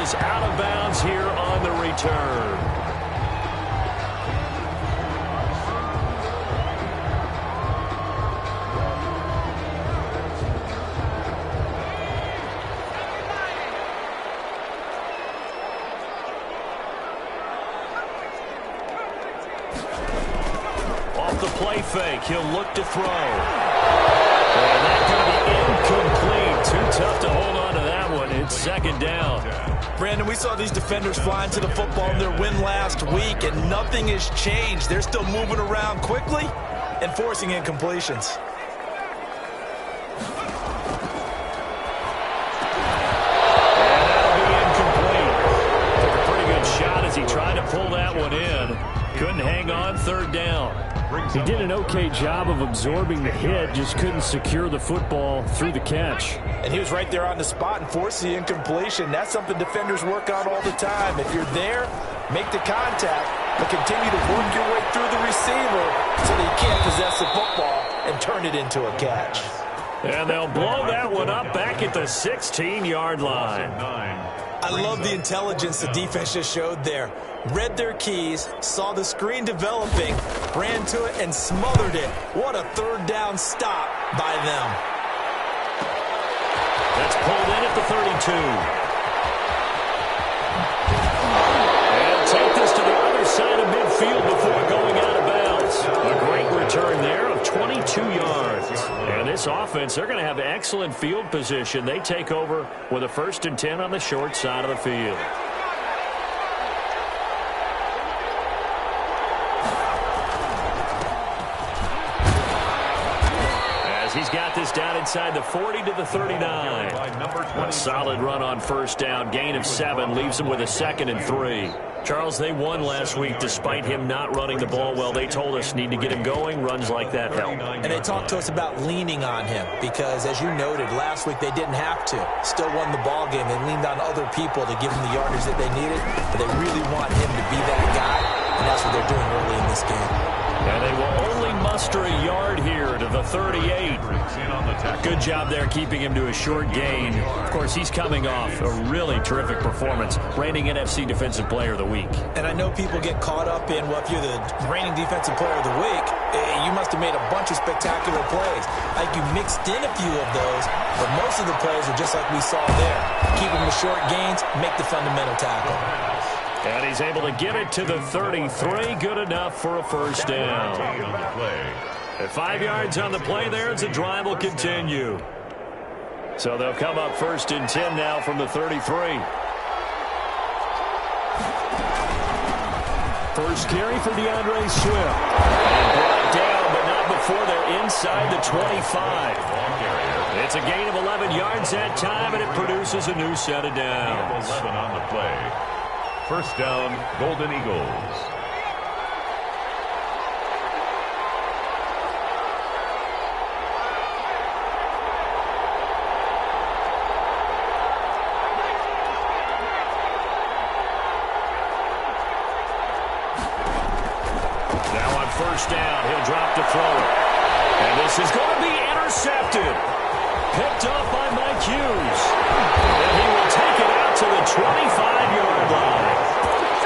is out of bounds here on the return. Off the play fake, he'll look to throw. And that's going to be incomplete. Too tough to hold on to that one. It's second down. Brandon, we saw these defenders flying to the football in their win last week, and nothing has changed. They're still moving around quickly and forcing incompletions. And that'll be incomplete. Took a pretty good shot as he tried to pull that one in. Couldn't hang on, third down. He did an okay job of absorbing the hit, just couldn't secure the football through the catch. And he was right there on the spot and forced the incompletion. That's something defenders work on all the time. If you're there, make the contact, but continue to work your way through the receiver so that you can't possess the football and turn it into a catch. And they'll blow that one up back at the 16-yard line. I love the intelligence the defense just showed there. Read their keys, saw the screen developing, ran to it, and smothered it. What a third down stop by them. That's pulled in at the 32. And take this to the other side of midfield before going out of bounds. A great return there of 22 yards. And this offense, they're going to have excellent field position. They take over with a 1st and 10 on the short side of the field. He's got this down inside the 40 to the 39. A solid run on first down. Gain of 7 leaves him with a 2nd and 3. Charles, they won last week despite him not running the ball well. They told us need to get him going. Runs like that help. And they talked to us about leaning on him because, as you noted, last week they didn't have to. Still won the ball game. They leaned on other people to give them the yardage that they needed. But they really want him to be that guy, and that's what they're doing early in this game. And they will only muster a yard here to the 38. Good job there keeping him to a short gain. Of course, he's coming off a really terrific performance, reigning NFC Defensive Player of the Week. And I know people get caught up in, well, if you're the reigning Defensive Player of the Week, you must have made a bunch of spectacular plays. Like you mixed in a few of those, but most of the plays are just like we saw there. Keep them to short gains, make the fundamental tackle. And he's able to get it to the 33. Good enough for a first down. At 5 yards on the play there, as the drive will continue. So they'll come up 1st and 10 now from the 33. First carry for DeAndre Swift. And brought down, but not before they're inside the 25. It's a gain of 11 yards that time, and it produces a new set of downs. 11 on the play. First down, Golden Eagles. Now on first down, he'll drop to throw it. And this is going to be intercepted. Picked up by Mike Hughes. And he will take it out to the 25-yard line.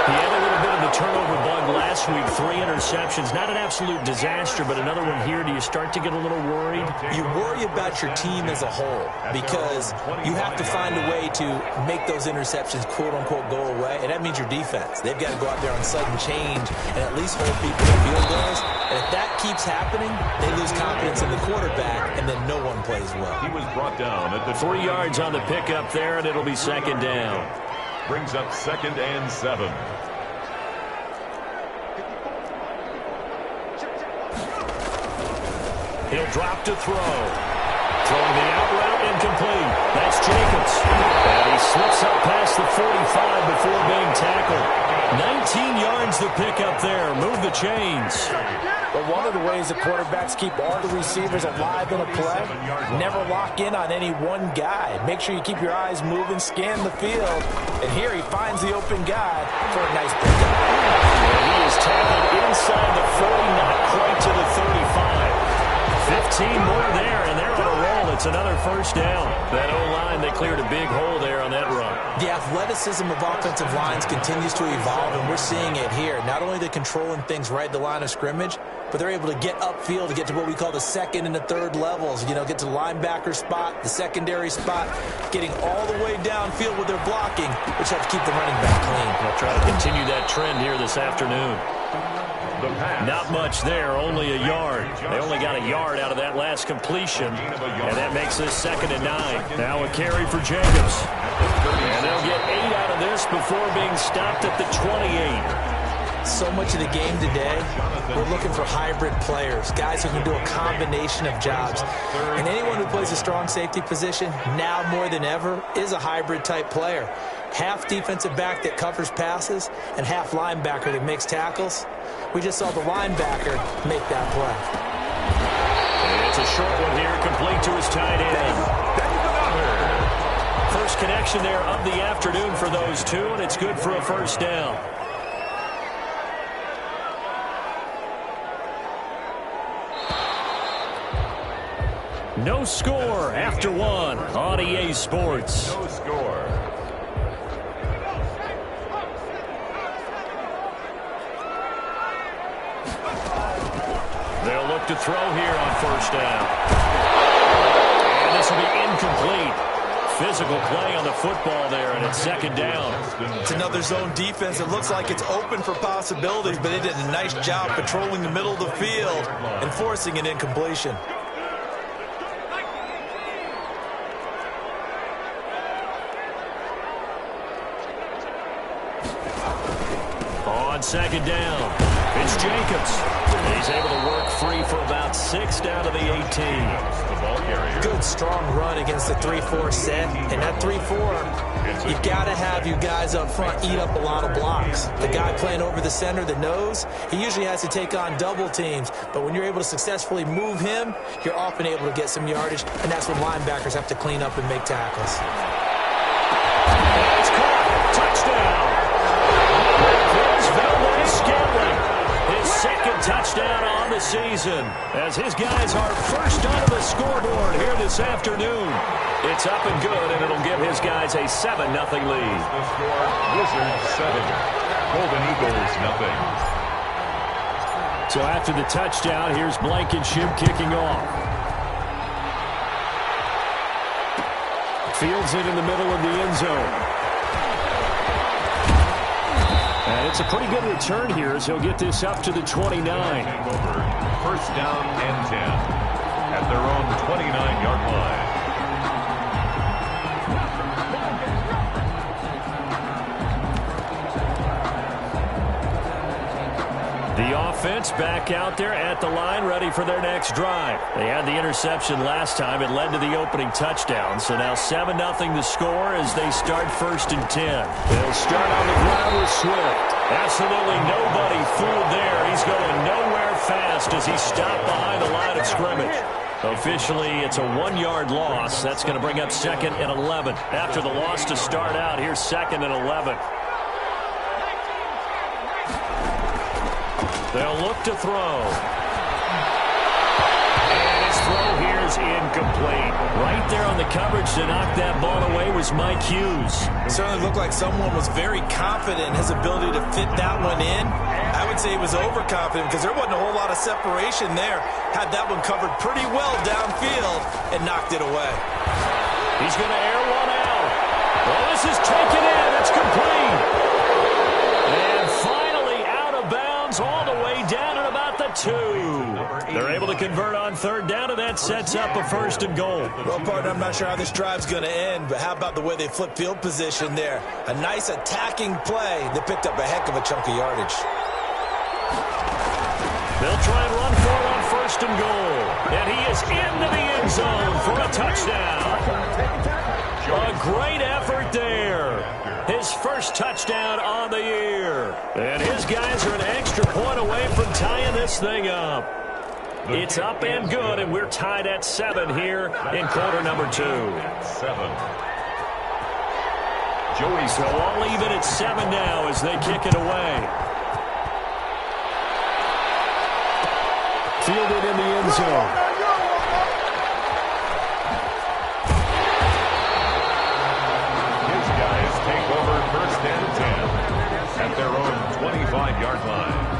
He had a little bit of the turnover bug last week. 3 interceptions. Not an absolute disaster, but another one here. Do you start to get a little worried? You worry about your team as a whole because you have to find a way to make those interceptions, quote-unquote, go away. And that means your defense. They've got to go out there on sudden change and at least hold people to field goals. And if that keeps happening, they lose confidence in the quarterback, and then no one plays well. He was brought down at the 3 yards on the pickup there, and it'll be second down. Brings up 2nd and 7. He'll drop to throw. Throwing the out route incomplete. That's Jacobs. And he slips up past the 45 before being tackled. 19 yards the pickup there. Move the chains. But one of the ways the quarterbacks keep all the receivers alive in a play, never lock in on any one guy. Make sure you keep your eyes moving, scan the field. And here he finds the open guy for a nice pickup. And he is tackled inside the 40, not quite to the 35. 15 more there, and they're on a roll. It's another first down. That O-line, they cleared a big hole there on that run. The athleticism of offensive lines continues to evolve, and we're seeing it here. Not only are they controlling things right at the line of scrimmage, but they're able to get upfield to get to what we call the second and the third levels. You know, get to the linebacker spot, the secondary spot, getting all the way downfield with their blocking, which helps keep the running back clean. They'll try to continue that trend here this afternoon. Not much there, only a yard. They only got a yard out of that last completion, and that makes this 2nd and 9. Now a carry for Jacobs. And they'll get 8 out of this before being stopped at the 28. So much of the game today, we're looking for hybrid players, guys who can do a combination of jobs. And anyone who plays a strong safety position, now more than ever, is a hybrid-type player. Half defensive back that covers passes and half linebacker that makes tackles. We just saw the linebacker make that play. And it's a short one here, complete to his tight end. First connection there of the afternoon for those two, and it's good for a first down. No score after one on EA Sports. No score. They'll look to throw here on first down. And this will be incomplete. Physical play on the football there, and it's 2nd down. It's another zone defense. It looks like it's open for possibilities, but they did a nice job patrolling the middle of the field and forcing an incompletion. On 2nd down, it's Jacobs. He's able to work free for about 6 down to the 18. Good, strong run against the 3-4 set. And that 3-4, you've got to have you guys up front eat up a lot of blocks. The guy playing over the center, the nose, he usually has to take on double teams. But when you're able to successfully move him, you're often able to get some yardage. And that's when linebackers have to clean up and make tackles. It's caught. Touchdown. His 2nd touchdown on the season, as his guys are first onto the scoreboard here this afternoon. It's up and good, and it'll give his guys a 7-0 lead. The score, Wizards 7, Golden Eagles 0. So after the touchdown, here's Blankenship kicking off. Fields it in the middle of the end zone. And it's a pretty good return here as he'll get this up to the 29. First down and 10 at their own 29-yard line. The offense back out there at the line, ready for their next drive. They had the interception last time. It led to the opening touchdown. So now 7-0 the score as they start 1st and 10. They'll start on the ground with Swift. Absolutely nobody fooled there. He's going nowhere fast as he stopped behind the line of scrimmage. Officially, it's a 1-yard loss. That's going to bring up 2nd and 11. After the loss to start out, here's 2nd and 11. They'll look to throw. And his throw here is incomplete. Right there on the coverage to knock that ball away was Mike Hughes. It certainly looked like someone was very confident in his ability to fit that one in. I would say he was overconfident because there wasn't a whole lot of separation there. Had that one covered pretty well downfield and knocked it away. He's going to air one out. Well, this is taken in. It's complete. And finally out of bounds all the way down at about the 2. They're able to convert on 3rd down, and that sets up a 1st and goal. Well, partner, I'm not sure how this drive's going to end, but how about the way they flip field position there? A nice attacking play that picked up a heck of a chunk of yardage. They'll try and run for it on 1st and goal. And he is into the end zone for a touchdown. A great effort there. His first touchdown on the year. And his guys are an extra point away from tying this thing up. It's up and good, and we're tied at 7 here in quarter number 2. 7. So all even at 7 now as they kick it away. Fielded in the end zone. His guys take at their own 25-yard line.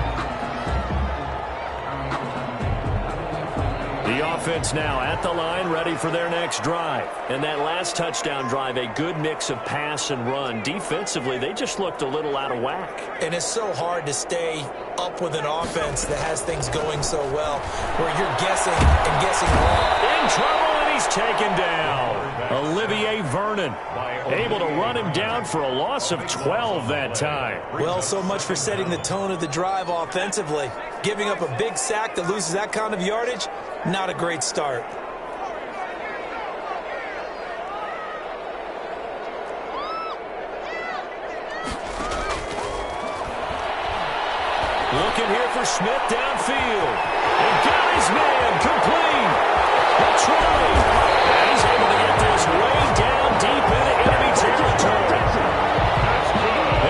The offense now at the line, ready for their next drive. And that last touchdown drive, a good mix of pass and run. Defensively, they just looked a little out of whack. And it's so hard to stay up with an offense that has things going so well, where you're guessing and guessing wrong. In trouble, and he's taken down. Olivier Vernon able to run him down for a loss of 12 that time. Well, so much for setting the tone of the drive offensively. Giving up a big sack that loses that kind of yardage, not a great start. Looking here for Smith downfield. And got his man complete. The try. And he's able to get this way down deep into enemy territory.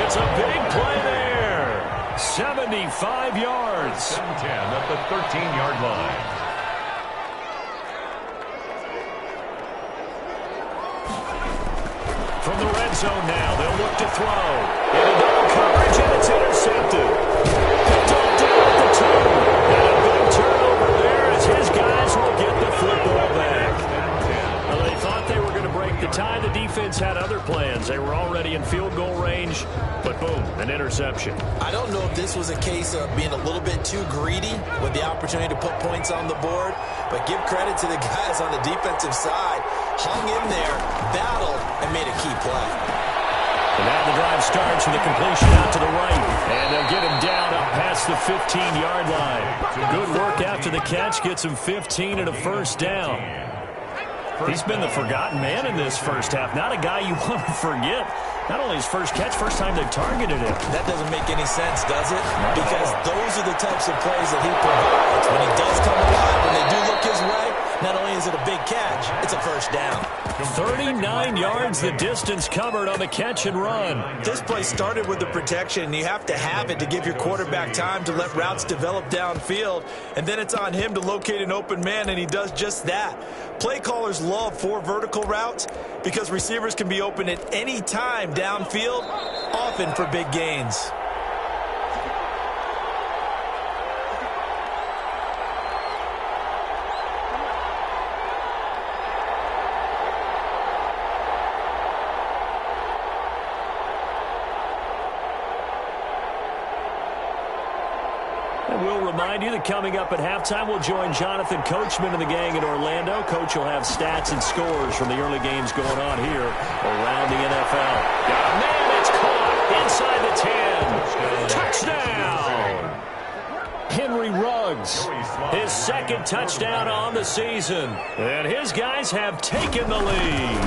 It's a big play there. 75 yards. 7-10 at the 13-yard line. From the red zone now, they'll look to throw. Into double coverage, and it's intercepted. Picked off down at the 2. And a big turnover there as his guys will get the football back. Well, they thought they were going to break the tie. The defense had other plans. They were already in field goal range, but boom, an interception. I don't know if this was a case of being a little bit too greedy with the opportunity to put points on the board, but give credit to the guys on the defensive side. Hung in there, battled, and made a key play. And now the drive starts with a completion out to the right. And they'll get him down up past the 15-yard line. Good work after the catch. Gets him 15 and a first down. He's been the forgotten man in this first half. Not a guy you want to forget. Not only his first catch, first time they've targeted him. That doesn't make any sense, does it? Because those are the types of plays that he provides. When he does come alive, when they do look his way, not only is it a big catch, it's a first down. 39 yards the distance covered on the catch and run. This play started with the protection. You have to have it to give your quarterback time to let routes develop downfield. And then it's on him to locate an open man, and he does just that. Play callers love 4 vertical routes because receivers can be open at any time downfield, often for big gains. We'll remind you that coming up at halftime, we'll join Jonathan Coachman and the gang in Orlando. Coach will have stats and scores from the early games going on here around the NFL. Got a man, it's caught inside the 10. Touchdown! Henry Ruggs, his second touchdown on the season. And his guys have taken the lead.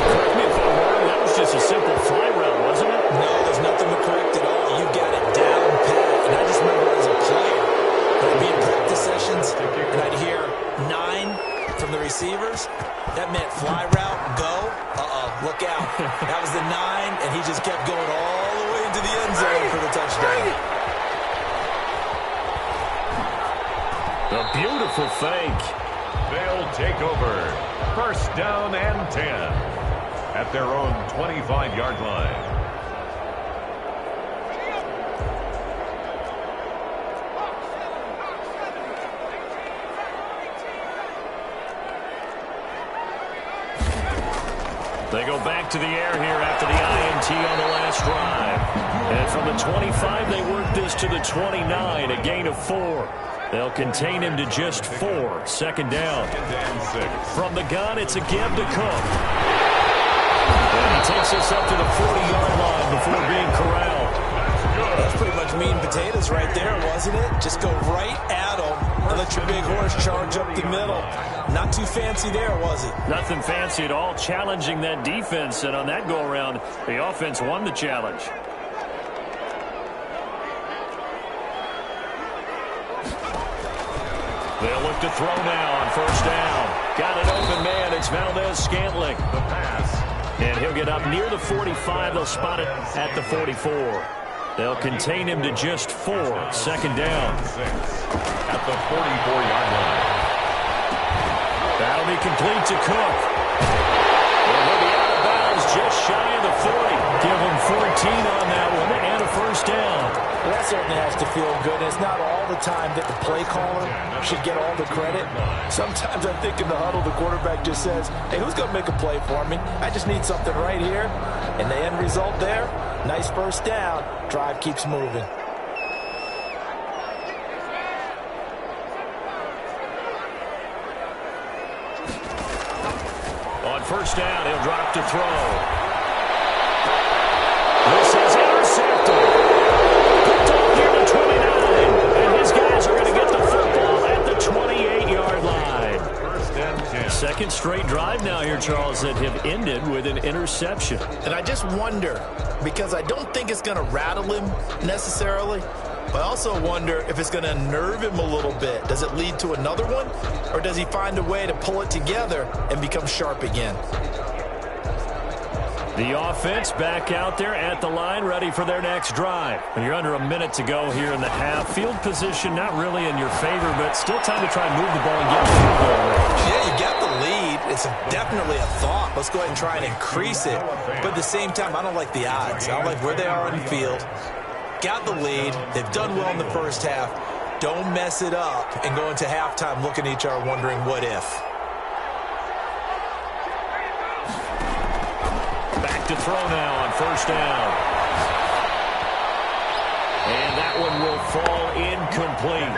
Correct me if I'm wrong, that was just a simple fly route, wasn't it? No, there's nothing to correct at all. You got it down pat. And I just remember as a player, I'd be in practice sessions, and I'd hear 9 from the receivers. That meant fly route, go. Look out. That was the 9, and he just kept going all the way into the end zone for the touchdown. A beautiful fake. They'll take over. First down and 10 at their own 25-yard line. They go back to the air here after the INT on the last drive. And from the 25, they work this to the 29, a gain of 4. They'll contain him to just 4. Second down. From the gun, it's a give to Cook. And he takes us up to the 40-yard line before being corralled. That's pretty much meat and potatoes right there, wasn't it? Just go right at him and let your big horse charge up the middle. Not too fancy there, was it? Nothing fancy at all, challenging that defense. And on that go-around, the offense won the challenge. They'll look to throw now on first down. Got an open man. It's Valdez-Scantling. The pass. And he'll get up near the 45. They'll spot it at the 44. They'll contain him to just 4. Second down. 6 at the 44-yard line. That'll be complete to Cook. And he'll be out of bounds just shy of the 40. Give him 14 on that one. certainly has to feel good. And it's not all the time that the play caller should get all the credit. Sometimes I think in the huddle, the quarterback just says, hey, who's going to make a play for me? I just need something right here. And the end result there, nice first down. Drive keeps moving. On first down, he'll drop to throw. This is intercepted. Picked off near the 29. And his guys are going to get the football at the 28-yard line. First and 10. Second straight drive now here, Charles, that have ended with an interception. And I just wonder, because I don't think it's going to rattle him necessarily, but I also wonder if it's going to nerve him a little bit. Does it lead to another one, or does he find a way to pull it together and become sharp again? The offense back out there at the line, ready for their next drive. And you're under a minute to go here in the half. Field position not really in your favor, but still time to try and move the ball and get the field goal range. Yeah, you got the lead. It's definitely a thought. Let's go ahead and try and increase it. But at the same time, I don't like the odds. I don't like where they are on the field. Got the lead. They've done well in the first half. Don't mess it up and go into halftime looking at each other wondering what if. Back to throw now on first down. And that one will fall incomplete.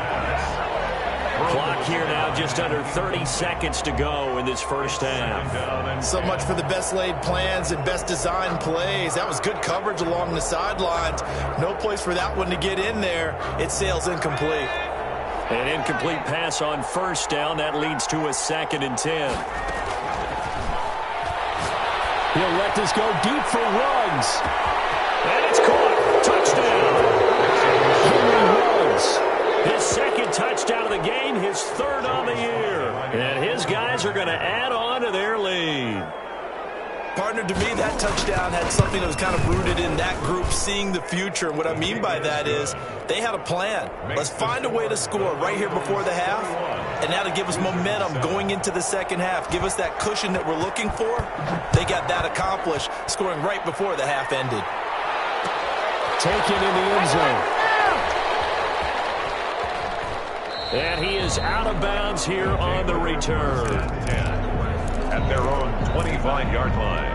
Clock here now, just under 30 seconds to go in this first half. So much for the best laid plans and best designed plays. That was good coverage along the sidelines. No place for that one to get in there. It sails incomplete. An incomplete pass on first down. That leads to a 2nd and 10. He'll let this go deep for Ruggs. And it's caught. Touchdown. Henry Ruggs. His second touchdown of the game, his 3rd on the year. And his guys are going to add on to their lead. Partner, to me, that touchdown had something that was kind of rooted in that group seeing the future. What I mean by that is they had a plan. Let's find a way to score right here before the half, and that'll give us momentum going into the second half. Give us that cushion that we're looking for. They got that accomplished, scoring right before the half ended. Taken in the end zone. And he is out of bounds here on the return. At their own 25-yard line.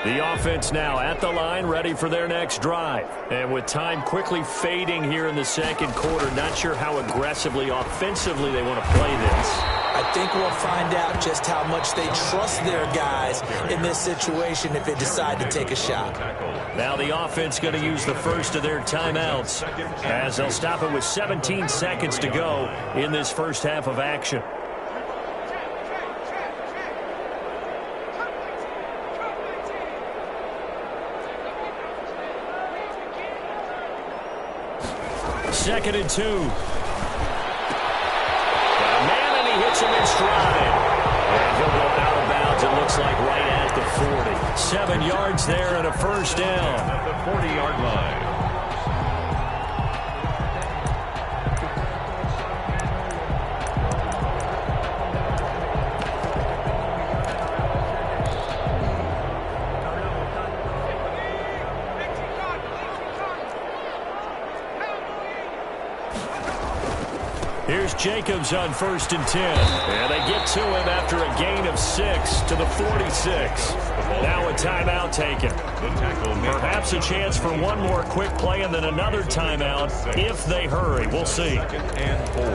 The offense now at the line, ready for their next drive. And with time quickly fading here in the second quarter, not sure how aggressively, offensively they want to play this. I think we'll find out just how much they trust their guys in this situation if they decide to take a shot. Now the offense going to use the first of their timeouts as they'll stop it with 17 seconds to go in this first half of action. Second and 2. Hits him in stride. And he'll go out of bounds, it looks like, right at the 40. 7 yards there and a first down. At the 40-yard line. Here's Jacobs on 1st and 10. And they get to him after a gain of 6 to the 46. Now a timeout taken. Perhaps a chance for one more quick play and then another timeout if they hurry. We'll see. 2nd and 4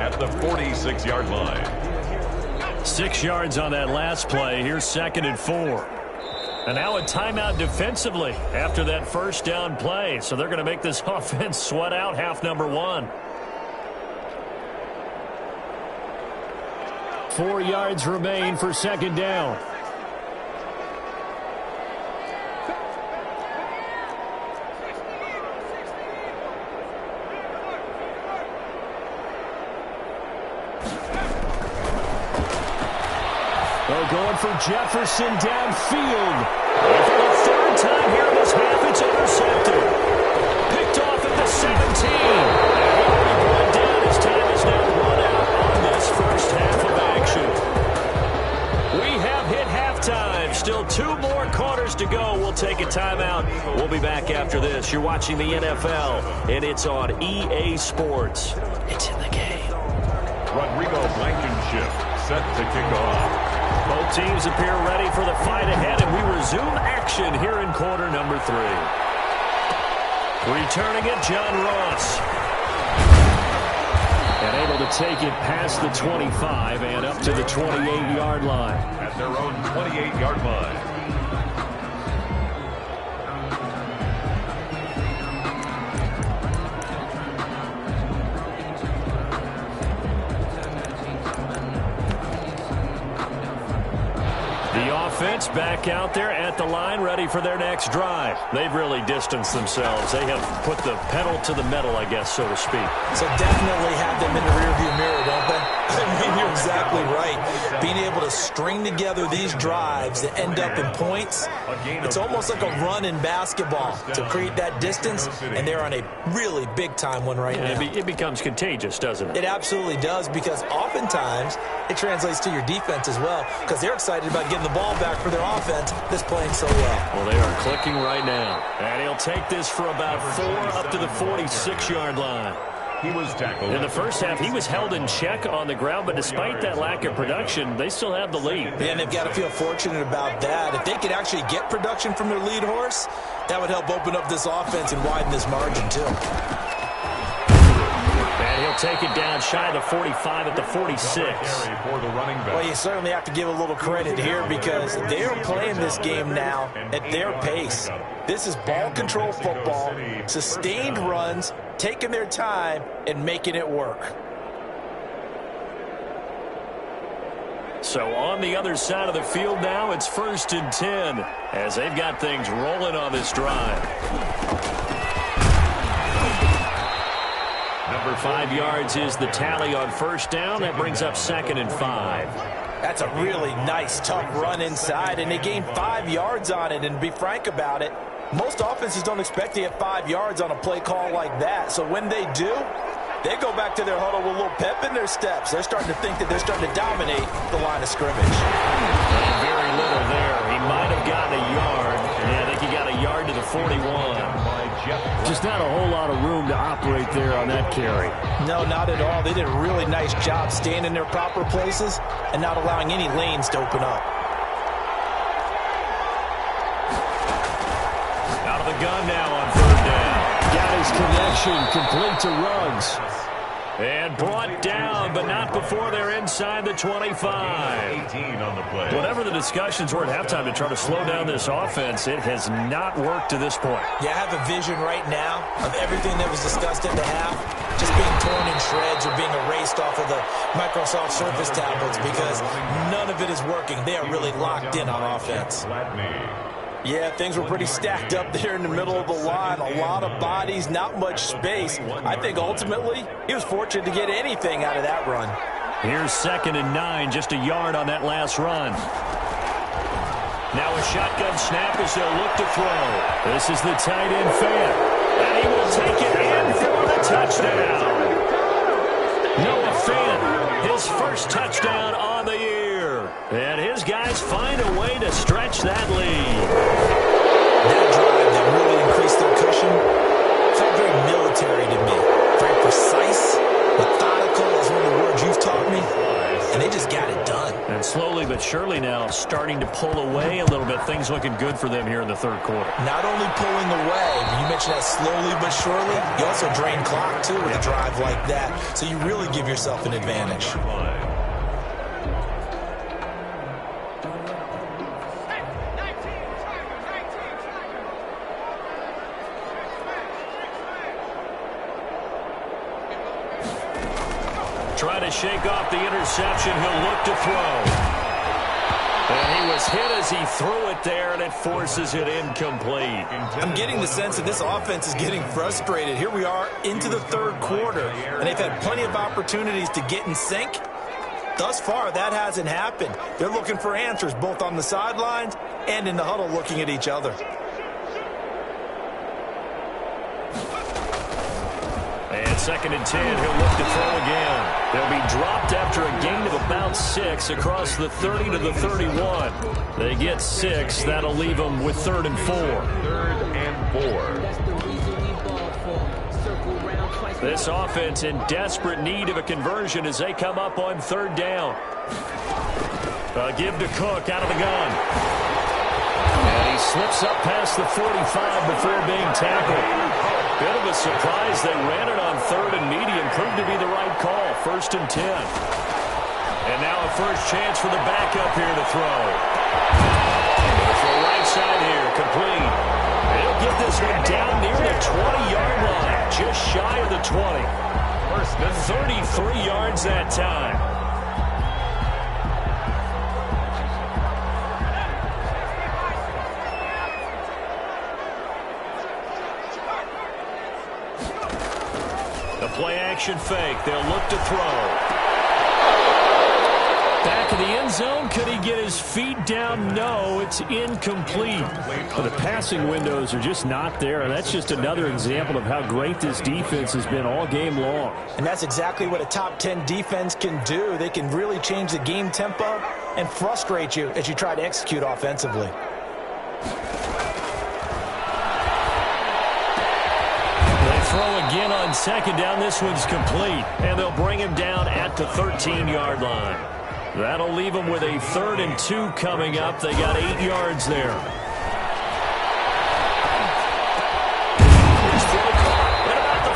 at the 46-yard line. 6 yards on that last play. Here's 2nd and 4. And now a timeout defensively after that first down play. So they're going to make this offense sweat out half number 1. 4 yards remain for 2nd down. They're going for Jefferson downfield. And for the 3rd time here in this half, it's intercepted. Picked off at the 17. And he will be brought down. His time is now run out on this first half of action. We have hit halftime. Sports. You're watching the NFL, and it's on EA Sports. It's in the game. Rodrigo Blankenship set to kick off. Both teams appear ready for the fight ahead, and we resume action here in quarter number 3. Returning it, John Ross. And able to take it past the 25 and up to the 28-yard line. At their own 28-yard line. Offense back out there at the line, ready for their next drive. They've really distanced themselves. They have put the pedal to the metal, I guess, so to speak. So definitely have them in the rearview mirror, don't they? I mean, you're exactly right. Being able to string together these drives that end up in points, it's almost like a run in basketball to create that distance, and they're on a really big-time one right now. It becomes contagious, doesn't it? It absolutely does, because oftentimes it translates to your defense as well, because they're excited about getting the ball back for their offense that's playing so well. Well, they are clicking right now. And he'll take this for about 4 up to the 46-yard line. He was tackled. In the first half, he was held in check on the ground, but despite that lack of production, they still have the lead. Yeah, and they've got to feel fortunate about that. If they could actually get production from their lead horse, that would help open up this offense and widen this margin, too. And he'll take it down shy of the 45 at the 46. Well, you certainly have to give a little credit here, because they're playing this game now at their pace. This is ball control football, sustained runs, taking their time and making it work. So on the other side of the field now, it's 1st and 10 as they've got things rolling on this drive. Number 5 yards is the tally on first down. That brings up 2nd and 5. That's a really nice, tough run inside, and they gained 5 yards on it. And to be frank about it, most offenses don't expect to get 5 yards on a play call like that. So when they do, they go back to their huddle with a little pep in their steps. They're starting to think that they're starting to dominate the line of scrimmage. Very little there. He might have gotten a yard. Yeah, I think he got a yard to the 41. Just not a whole lot of room to operate there on that carry. No, not at all. They did a really nice job staying in their proper places and not allowing any lanes to open up. Out of the gun now on 3rd down. Got his connection complete to Ruggs. And brought down, but not before they're inside the 25. 18 on the play. Whatever the discussions were at halftime to try to slow down this offense, it has not worked to this point. Yeah, I have a vision right now of everything that was discussed at the half just being torn in shreds or being erased off of the Microsoft Surface tablets, because none of it is working. They are really locked in on offense. Yeah, things were pretty stacked up there in the middle of the line. A lot of bodies, not much space. I think ultimately he was fortunate to get anything out of that run. Here's 2nd and 9, just a yard on that last run. Now a shotgun snap as they'll look to throw. This is the tight end fan. And he will take it in for the touchdown. Noah Fant, his first touchdown on the year. And his guys find a way to stretch that lead. That drive that really increased their cushion felt very military to me. Very precise, methodical is one of the words you've taught me. And they just got it done. And slowly but surely now starting to pull away a little bit. Things looking good for them here in the 3rd quarter. Not only pulling away, you mentioned that slowly but surely, you also drain clock too with a drive like that. So you really give yourself an advantage. Try to shake off the interception. He'll look to throw. And he was hit as he threw it there, and it forces it incomplete. I'm getting the sense that this offense is getting frustrated. Here we are into the 3rd quarter, and they've had plenty of opportunities to get in sync. Thus far, that hasn't happened. They're looking for answers both on the sidelines and in the huddle looking at each other. And 2nd and 10, he'll look to throw again. They'll be dropped after a gain of about 6 across the 30 to the 31. They get 6. That'll leave them with 3rd and 4. 3rd and 4. This offense in desperate need of a conversion as they come up on third down. Give to Cook out of the gun. And he slips up past the 45 before being tackled. Bit of a surprise. They ran it on third and medium. Proved to be the right call. 1st and 10. And now a first chance for the backup here to throw. For the right side here, complete. They'll get this one down near the 20-yard line. Just shy of the 20. First and 33 yards that time. The play-action fake. They'll look to throw. Back of the end zone. Could he get his feet down? No, it's incomplete. Well, the passing windows are just not there, and that's just another example of how great this defense has been all game long. And that's exactly what a top 10 defense can do. They can really change the game tempo and frustrate you as you try to execute offensively. Throw again on second down. This one's complete. And they'll bring him down at the 13-yard line. That'll leave them with a 3rd and 2 coming up. They got 8 yards there. His throw caught at about the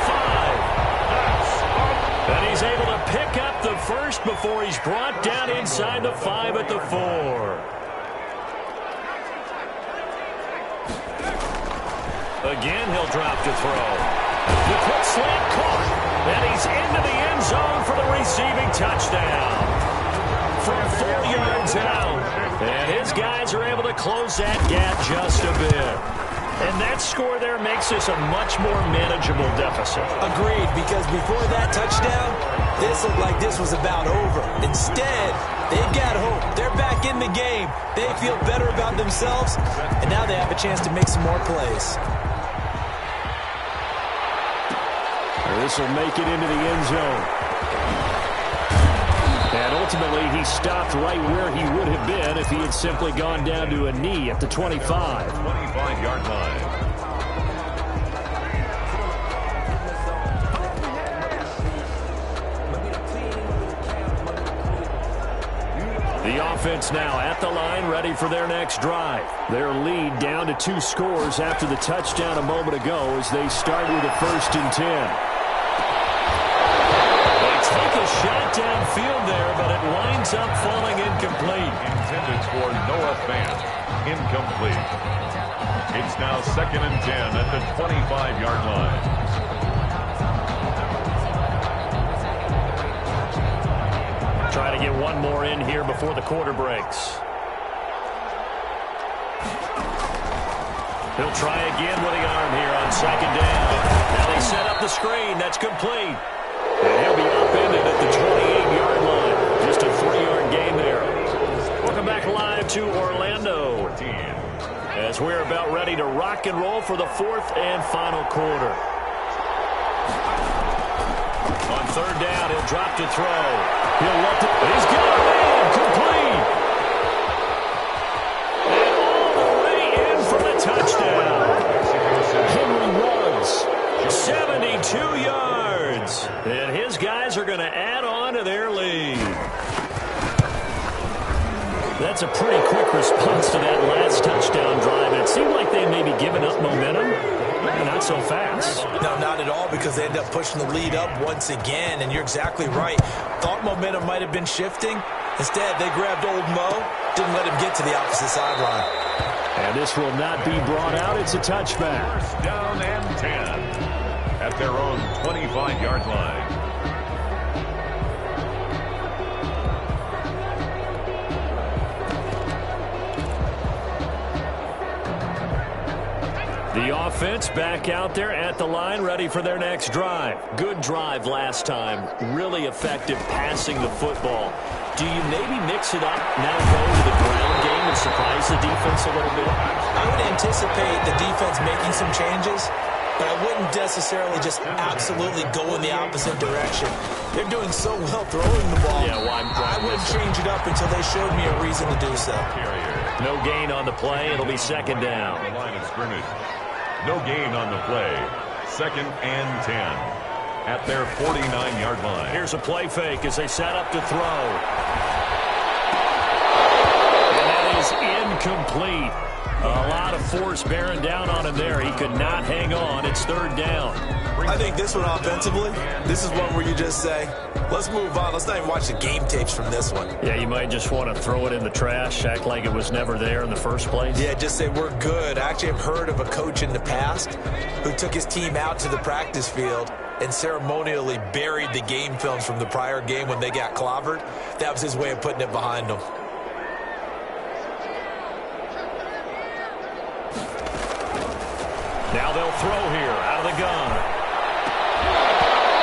5. And he's able to pick up the first before he's brought down inside the 5 at the 4. Again, he'll drop to throw. The quick slant caught, and he's into the end zone for the receiving touchdown. From 4 yards out, and his guys are able to close that gap just a bit. And that score there makes this a much more manageable deficit. Agreed, because before that touchdown, this looked like this was about over. Instead, they've got hope. They're back in the game. They feel better about themselves, and now they have a chance to make some more plays. This will make it into the end zone. And ultimately, he stopped right where he would have been if he had simply gone down to a knee at the 25. 25-yard line. The offense now at the line, ready for their next drive. Their lead down to 2 scores after the touchdown a moment ago as they start with a 1st and 10. Take a shot downfield there, but it winds up falling incomplete. Intended for Noah Fant. Incomplete. It's now 2nd and 10 at the 25-yard line. Try to get one more in here before the quarter breaks. He'll try again with the arm here on 2nd down. Now they set up the screen. That's complete. And he'll be upended at the 28-yard line. Just a 3-yard gain there. Welcome back live to Orlando. 14. As we're about ready to rock and roll for the 4th and final quarter. On 3rd down, he'll drop to throw. He'll let it. He's got a man. Complete. And all the way in for the touchdown. Henry runs 72 yards. And his guys are going to add on to their lead. That's a pretty quick response to that last touchdown drive. It seemed like they may be giving up momentum. Not so fast. No, not at all, because they end up pushing the lead up once again, and you're exactly right. Thought momentum might have been shifting. Instead, they grabbed old Mo, didn't let him get to the opposite sideline. And this will not be brought out. It's a touchback. 1st down and 10 at their own 25-yard line. The offense back out there at the line, ready for their next drive. Good drive last time. Really effective passing the football. Do you maybe mix it up, now go to the ground game and surprise the defense a little bit? I would anticipate the defense making some changes, but I wouldn't necessarily just absolutely go in the opposite direction. They're doing so well throwing the ball. Yeah, I wouldn't change it up until they showed me a reason to do so. No gain on the play. It'll be 2nd down. The line of scrimmage. No gain on the play. 2nd and 10. at their 49-yard line. Here's a play fake as they set up to throw. And that is incomplete. A lot of force bearing down on him there. He could not hang on. It's third down. I think this one offensively, this is one where you just say, let's move on. Let's not even watch the game tapes from this one. Yeah, you might just want to throw it in the trash, act like it was never there in the first place. Yeah, just say we're good. I actually have heard of a coach in the past who took his team out to the practice field and ceremonially buried the game films from the prior game when they got clobbered. That was his way of putting it behind them. Now they'll throw here out of the gun.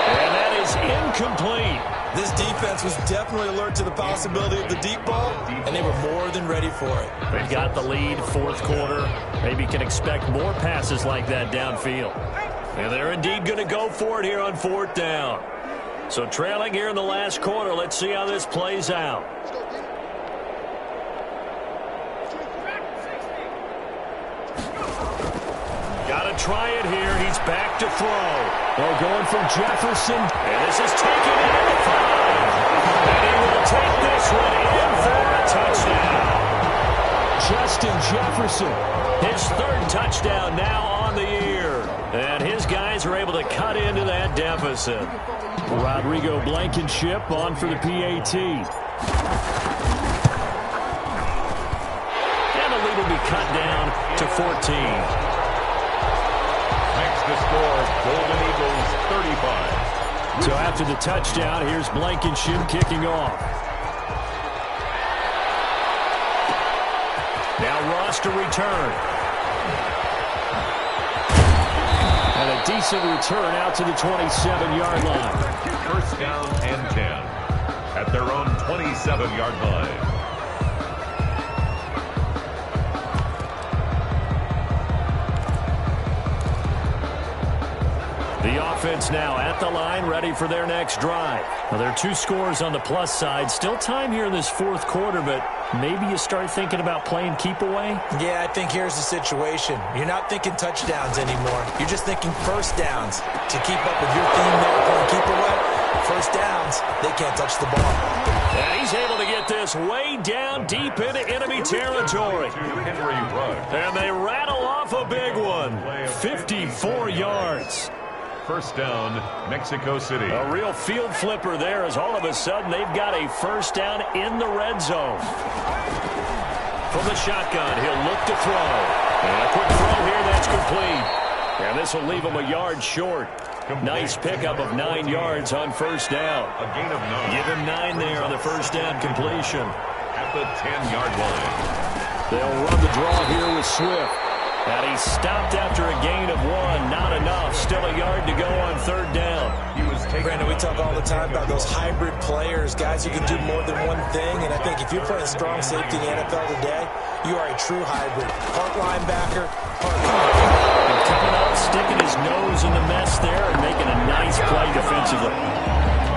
And that is incomplete. This defense was definitely alert to the possibility of the deep ball, and they were more than ready for it. They've got the lead, fourth quarter. Maybe can expect more passes like that downfield. And they're indeed going to go for it here on fourth down. So trailing here in the last quarter. Let's see how this plays out. Got to try it here. He's back to throw. They're going from Jefferson. And this is taken in the 5. And he will take this one in for a touchdown. Justin Jefferson. His third touchdown now on the year. And his guys are able to cut into that deficit. Rodrigo Blankenship on for the PAT. And the lead will be cut down to 14. Makes the score Golden Eagles 35. So after the touchdown, here's Blankenship kicking off. Now Ross to return. And a decent return out to the 27-yard line. First down and 10 at their own 27-yard line. The offense now at the line, ready for their next drive. Well, there are 2 scores on the plus side. Still time here in this fourth quarter, but maybe you start thinking about playing keep away? Yeah, I think here's the situation. You're not thinking touchdowns anymore. You're just thinking first downs. To keep up with your theme there, playing keep away, first downs, they can't touch the ball. And he's able to get this way down deep into enemy territory. And they rattle off a big one. 54 yards. First down, Mexico City. A real field flipper there as all of a sudden they've got a first down in the red zone. From the shotgun, he'll look to throw. And a quick throw here, that's complete. And this will leave him a yard short. Nice pickup of 9 yards on first down. A gain of 9. Give him 9 there on the first down completion. At the 10-yard line. They'll run the draw here with Swift. And he stopped after a gain of 1. Not enough. Still a yard to go on third down. Brandon, we talk all the time about those hybrid players, guys who can do more than one thing. And I think if you're playing strong safety in the NFL today, you are a true hybrid. Part linebacker, part and coming up, sticking his nose in the mess there and making a nice play defensively.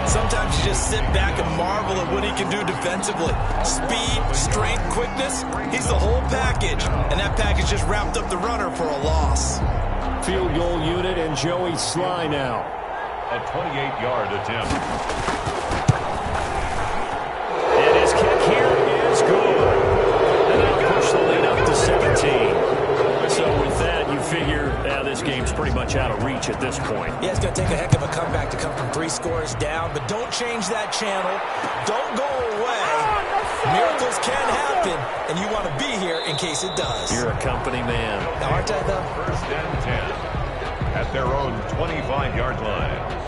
Sometimes you just sit back and marvel at what he can do defensively. Speed, strength, quickness, he's the whole package. And that package just wrapped up the runner for a loss. Field goal unit and Joey Sly now. A 28-yard attempt. And his kick here is good. And that'll push the lead up to 17. So with that, you figure this game's pretty much out of reach at this point. Yeah, it's going to take a heck of a comeback to come from 3 scores down, but don't change that channel. Don't go away. Miracles can happen, and you want to be here in case it does. You're a company man. Now, aren't I, though? First and 10 at their own 25-yard line.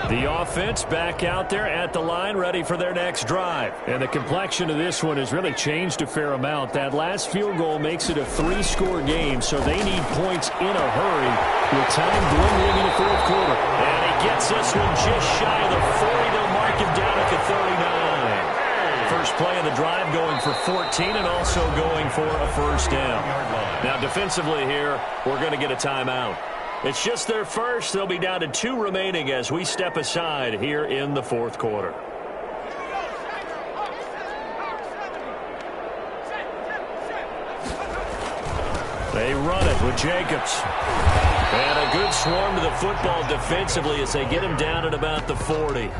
The offense back out there at the line, ready for their next drive. And the complexion of this one has really changed a fair amount. That last field goal makes it a 3-score game, so they need points in a hurry with time dwindling in the fourth quarter. And he gets this one just shy of the 40. They'll mark him down at the 39. First play of the drive going for 14 and also going for a first down. Now defensively here, we're going to get a timeout. It's just their first. They'll be down to 2 remaining as we step aside here in the fourth quarter. They run it with Jacobs. And a good swarm to the football defensively as they get him down at about the 40.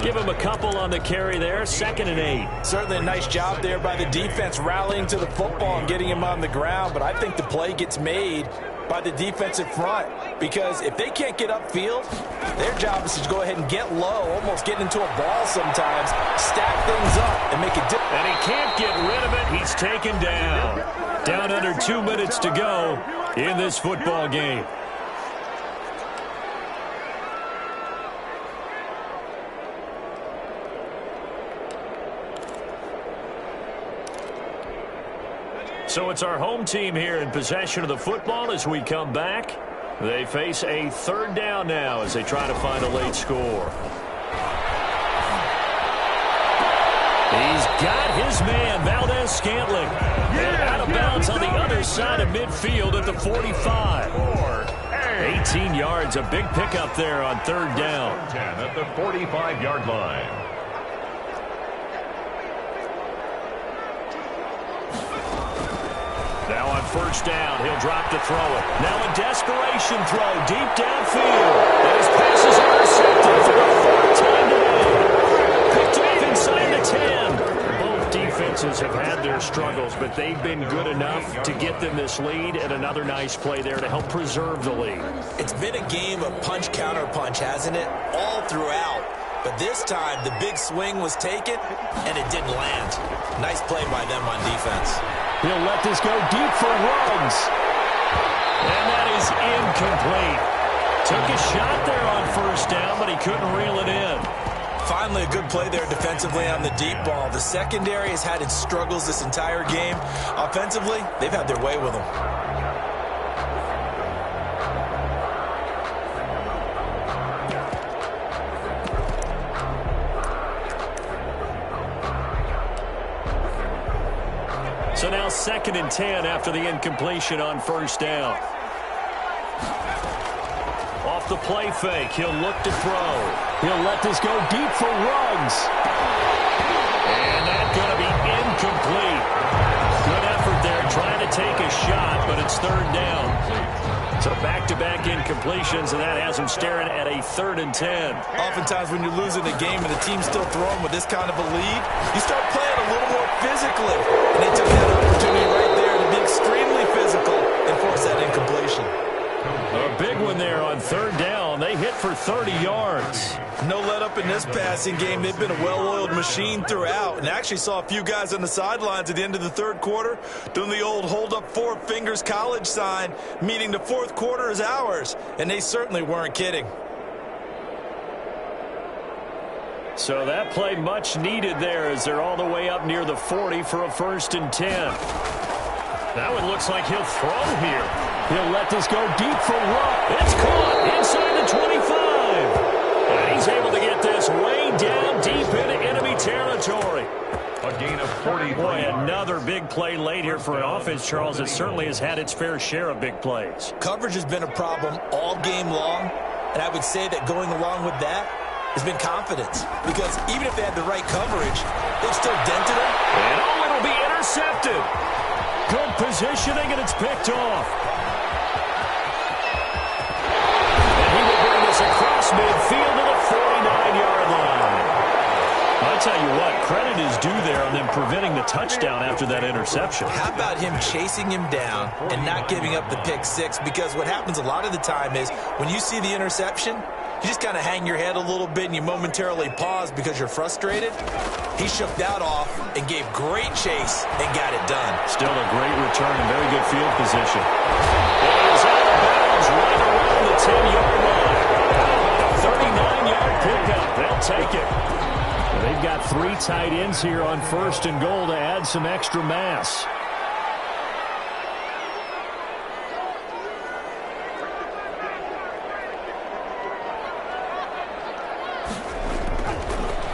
Give him a couple on the carry there, 2nd and 8. Certainly a nice job there by the defense rallying to the football and getting him on the ground, but I think the play gets made by the defensive front because if they can't get upfield, their job is to go ahead and get low, almost get into a ball sometimes, stack things up, and make it different. And he can't get rid of it. He's taken down. Down under 2 minutes to go in this football game. So it's our home team here in possession of the football as we come back. They face a 3rd down now as they try to find a late score. He's got his man, Valdez-Scantling. And out of bounds on the other side of midfield at the 45. 18 yards, a big pickup there on 3rd down. 10 at the 45-yard line. Now on 1st down, he'll drop to throw it. Now a desperation throw deep downfield. And his pass is intercepted for the 4th time today. Picked off inside the 10. Both defenses have had their struggles, but they've been good enough to get them this lead, and another nice play there to help preserve the lead. It's been a game of punch-counter-punch, hasn't it? All throughout. But this time, the big swing was taken, and it didn't land. Nice play by them on defense. He'll let this go deep for Ruggs. And that is incomplete. Took a shot there on 1st down, but he couldn't reel it in. Finally, a good play there defensively on the deep ball. The secondary has had its struggles this entire game. Offensively, they've had their way with them. So now 2nd and 10 after the incompletion on 1st down. Off the play fake, he'll look to throw. He'll let this go deep for Ruggs. And that's going to be incomplete. Good effort there trying to take a shot, but it's 3rd down. So back-to-back incompletions, and that has him staring at a 3rd and 10. Oftentimes when you're losing a game and the team's still throwing with this kind of a lead, you start playing a little more physically. And they took that opportunity right there to be extremely physical and force that incompletion. A big one there on 3rd down. They hit for 30 yards. No let up in this passing game. They've been a well-oiled machine throughout. And actually saw a few guys on the sidelines at the end of the 3rd quarter doing the old hold up 4 fingers college sign, meaning the 4th quarter is ours. And they certainly weren't kidding. So that play much needed there as they're all the way up near the 40 for a 1st and 10. That one looks like he'll throw here. He'll let this go deep for Rupp. It's caught inside the 25. And he's able to get this way down deep into enemy territory. A gain of 40. Boy, another big play late here for an offense, Charles, that certainly has had its fair share of big plays. Coverage has been a problem all game long, and I would say that going along with that has been confidence. Because even if they had the right coverage, they've still dented them. And it'll be intercepted. Good positioning, and it's picked off. And he will bring this across midfield to the 49-yard line. I'll tell you what, credit is due there on them preventing the touchdown after that interception. How about him chasing him down and not giving up the pick six? Because what happens a lot of the time is when you see the interception, you just kind of hang your head a little bit and you momentarily pause because you're frustrated. He shook that off and gave great chase and got it done. Still a great return and very good field position. It is out of bounds right around the 10-yard line. 39-yard pickup. They'll take it. They've got 3 tight ends here on 1st and goal to add some extra mass.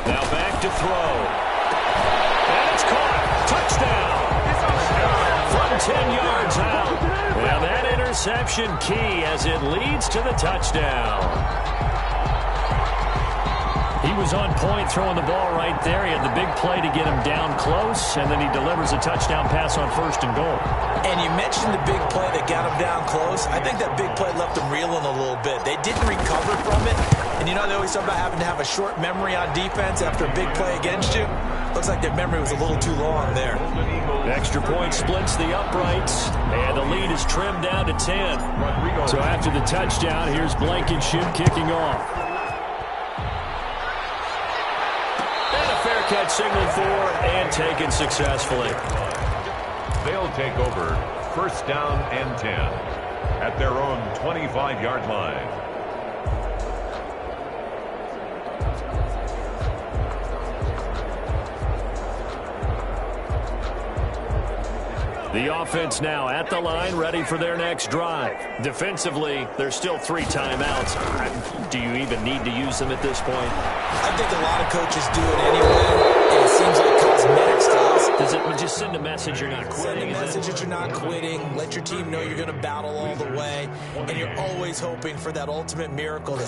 Now back to throw. And it's caught. Touchdown. From 10 yards out. Well, that interception key as it leads to the touchdown. He was on point throwing the ball right there. He had the big play to get him down close, and then he delivers a touchdown pass on 1st and goal. And you mentioned the big play that got him down close. I think that big play left him reeling a little bit. They didn't recover from it. And you know, they always talk about having to have a short memory on defense after a big play against you. Looks like their memory was a little too long there. Extra point splits the uprights, and the lead is trimmed down to 10. So after the touchdown, here's Blankenship kicking off. And a fair catch signaled for and taken successfully. They'll take over 1st down and 10 at their own 25-yard line. The offense now at the line, ready for their next drive. Defensively, there's still 3 timeouts. Do you even need to use them at this point? I think a lot of coaches do it anyway, and it seems like cosmetics to us. Does it just send a message you're not quitting? Send a message that you're not quitting. Let your team know you're going to battle all the way, and you're always hoping for that ultimate miracle.